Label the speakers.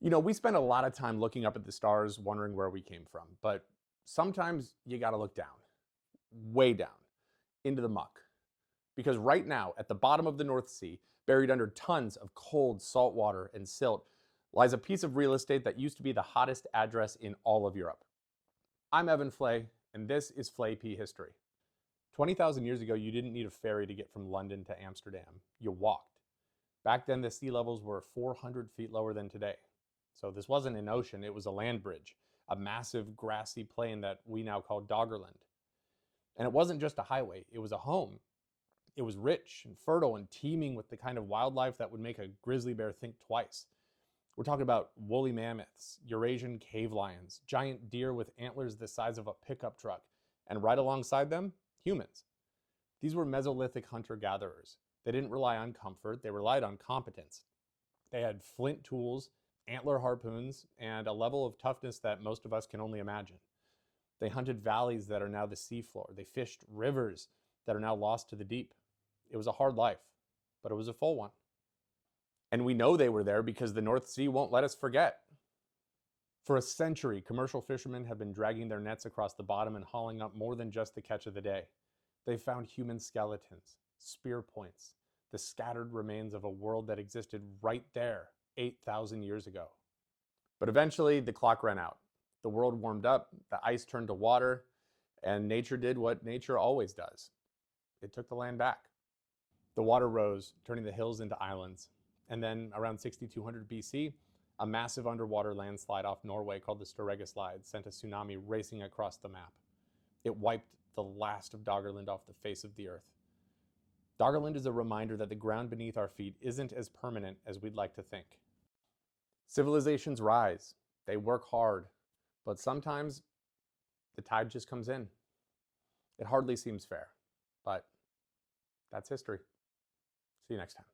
Speaker 1: We spend a lot of time looking up at the stars, wondering where we came from, but sometimes you got to look down, way down, into the muck. Because right now, at the bottom of the North Sea, buried under tons of cold, salt water and silt, lies a piece of real estate that used to be the hottest address in all of Europe. I'm Evan Flay, and this is Flay P History. 20,000 years ago, you didn't need a ferry to get from London to Amsterdam. You walked. Back then, the sea levels were 400 feet lower than today. So this wasn't an ocean, it was a land bridge, a massive grassy plain that we now call Doggerland. And it wasn't just a highway, it was a home. It was rich and fertile and teeming with the kind of wildlife that would make a grizzly bear think twice. We're talking about woolly mammoths, Eurasian cave lions, giant deer with antlers the size of a pickup truck, and right alongside them, humans. These were Mesolithic hunter-gatherers. They didn't rely on comfort, they relied on competence. They had flint tools, antler harpoons, and a level of toughness that most of us can only imagine. They hunted valleys that are now the seafloor. They fished rivers that are now lost to the deep. It was a hard life, but it was a full one. And we know they were there because the North Sea won't let us forget. For a century, commercial fishermen have been dragging their nets across the bottom and hauling up more than just the catch of the day. They found human skeletons, spear points, the scattered remains of a world that existed right there 8,000 years ago. But eventually, the clock ran out. The world warmed up, the ice turned to water, and nature did what nature always does. It took the land back. The water rose, turning the hills into islands. And then, around 6200 BC, a massive underwater landslide off Norway called the Storegga Slide sent a tsunami racing across the map. It wiped the last of Doggerland off the face of the earth. Doggerland is a reminder that the ground beneath our feet isn't as permanent as we'd like to think. Civilizations rise, they work hard, but sometimes the tide just comes in. It hardly seems fair, but that's history. See you next time.